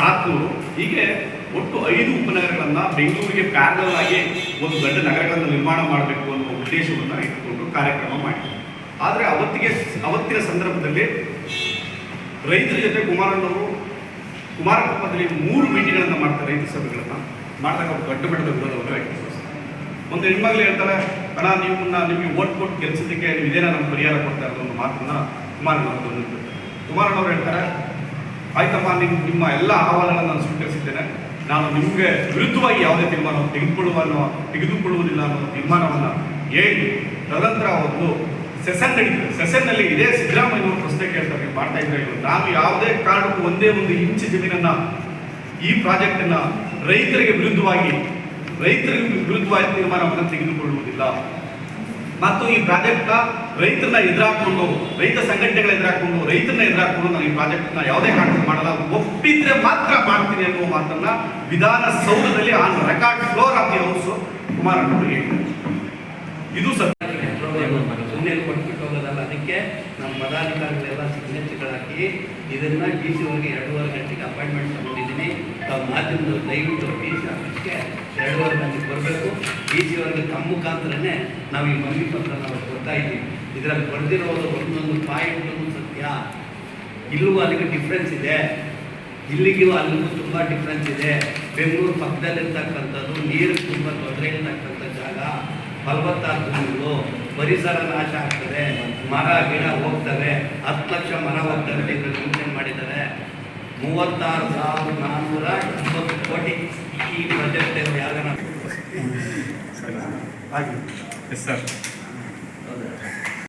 ಸಾತ್ನೂರು, ಹೀಗೆ ಒಟ್ಟು 5 ಉಪನಗರಗಳನ್ನು ಬೆಂಗಳೂರಿಗೆ ಪ್ಯಾರಲಲ್ ಆಗಿ ಒಂದು ದೊಡ್ಡ ನಗರಗಳನ್ನು ನಿರ್ಮಾಣ ಮಾಡಬೇಕು ಅನ್ನೋ ಉದ್ದೇಶವನ್ನು ಇಟ್ಟುಕೊಂಡು ಕಾರ್ಯಕ್ರಮ ಮಾಡಿದ್ರು. ಆದರೆ ಅವತ್ತಿನ ಸಂದರ್ಭದಲ್ಲಿ ರೈತರ ಜೊತೆ ಕುಮಾರಕೊಪ್ಪದಲ್ಲಿ 3 ಮೀಟಿಂಗ್ಗಳನ್ನು ಮಾಡ್ತಾರೆ, ರೈತ ಸಭೆಗಳನ್ನು ಮಾಡಿದಾಗ ಅವರು ದೊಡ್ಡ ಮಟ್ಟದ ವಿರೋಧವನ್ನು ವ್ಯಕ್ತಪಡಿಸ್ತಾರೆ. ಒಂದು ಹೆಣ್ಮಗಳು ಹೇಳ್ತಾರೆ, ಅಣ್ಣ ನಿಮಗೆ ಓಟ್ ಕೊಟ್ಟು ಕೆಲಸದಕ್ಕೆ ನೀವು ಇದೇನ ನಮ್ಗೆ ಪರಿಹಾರ ಕೊಡ್ತಾ ಇರೋದು ಒಂದು ಮಾತನ್ನು ಕುಮಾರಣ್ಣವ್ರು ಹೇಳ್ತಾರೆ, ಆಯ್ತಮ್ಮ ನಿಮ್ಮ ಎಲ್ಲ ಅಹವಾಲುಗಳನ್ನು ನಾನು ಸ್ವೀಕರಿಸಿದ್ದೇನೆ, ನಾನು ನಿಮಗೆ ವಿರುದ್ಧವಾಗಿ ಯಾವುದೇ ತೀರ್ಮಾನವನ್ನು ತೆಗೆದುಕೊಳ್ಳುವುದಿಲ್ಲ ಅನ್ನೋ ತೀರ್ಮಾನವನ್ನು ಹೇಳಿ ತದನಂತರ ಒಂದು ಸೆಷನ್ ನಡೀತದೆ. ಸೆಷನ್ನಲ್ಲಿ ಇದೇ ಸಿದ್ದರಾಮಯ್ಯನವರು ಪ್ರಶ್ನೆ ಕೇಳ್ತಾರೆ, ನೀವು ಮಾಡ್ತಾ ಇದ್ರೆ ನಾವು ಯಾವುದೇ ಕಾರಣಕ್ಕೂ ಒಂದೇ ಒಂದು ಇಂಚು ಜಮೀನನ್ನು ಈ ಪ್ರಾಜೆಕ್ಟನ್ನು ರೈತರಿಗೆ ವಿರುದ್ಧವಾಗಿ ತೀರ್ಮಾನವನ್ನು ತೆಗೆದುಕೊಳ್ಳುವುದಿಲ್ಲ ಮತ್ತು ಈ ಪ್ರಾಜೆಕ್ಟ್ನ ರೈತರನ್ನ ಎದುರಾಕೊಂಡು, ರೈತ ಸಂಘಟನೆಗಳ ಎದುರಾಕೊಂಡು, ರೈತರನ್ನ ಎದುರಾಕೊಂಡು ನಾನು ಈ ಪ್ರಾಜೆಕ್ಟ್ನ ಯಾವುದೇ ಕಾರಣಕ್ಕೆ ಮಾಡಲ್ಲ, ಒಪ್ಪಿದ್ರೆ ಮಾತ್ರ ಮಾಡ್ತೀನಿ ಅನ್ನುವ ಮಾತನ್ನ ವಿಧಾನಸೌಧದಲ್ಲಿ on record floor of the house ಕುಮಾರಣ್ಣವರು ಹೇಳಿದ್ದಾರೆ. ಇದು ಸತ್ಯ. ಸುಮ್ಮನೆ ಕೊಟ್ಬಿಟ್ಟು ಹೋಗೋದಲ್ಲ, ಅದಕ್ಕೆ ನಮ್ಮ ಪದಾಧಿಕಾರಿಗಳೆಲ್ಲ ಸಿಗ್ನೇಚರ್ಗಳು ಹಾಕಿ ಇದನ್ನ ಡಿ ಸಿ ಅವರಿಗೆ 2:30 ಗಂಟೆಗೆ ಅಪಾಯಿಂಟ್ಮೆಂಟ್ ತಗೊಂಡಿದ್ದೀನಿ. ತಾವು ಮಾಧ್ಯಮದವರು ದಯವಿಟ್ಟು ಡಿ ಸಿ ಆಫೀಸ್ಗೆ 2:30 ಗಂಟೆಗೆ ಬರಬೇಕು. ಡಿ ಸಿ ಅವರಿಗೆ ತಮ್ಮ ಮುಖಾಂತರನೇ ನಾವು ಈ ಮನವಿ ಪತ್ರ ನಾವು ಕೊಡ್ತಾ ಇದ್ದೀವಿ. ಇದರಲ್ಲಿ ಬರೆದಿರೋದು ಒಂದೊಂದು ಪಾಯಿಂಟ್ ಸತ್ಯ. ಇಲ್ಲೂ ಅಲ್ಲಿಗೆ ಡಿಫ್ರೆನ್ಸ್ ಇದೆ, ಇಲ್ಲಿಗೂ ಅಲ್ಲಿಗೂ ತುಂಬ ಡಿಫ್ರೆನ್ಸ್ ಇದೆ. ಬೆಂಗಳೂರು ಪಕ್ಕದಲ್ಲಿರ್ತಕ್ಕಂಥದ್ದು ನೀರು ತುಂಬ ತೊಂದರೆ ಇರ್ತಕ್ಕಂಥ ಜಾಗ, ಫಲವತ್ತಾದ ಭೂಮಿಗಳು, ಪರಿಸರ ನಾಶ ಆಗ್ತದೆ, ಮರ ಗಿಡ ಹೋಗ್ತವೆ, 10 ಲಕ್ಷ ಮರ ಹೋಗ್ತವೆ ಅಂತ ಇದರಲ್ಲಿ ಮೆನ್ಷನ್ ಮಾಡಿದ್ದಾರೆ. 36,490 ಕೋಟಿ ಈ ಪ್ರಾಜೆಕ್ಟ್ ಯಾವಾಗ ಸರ್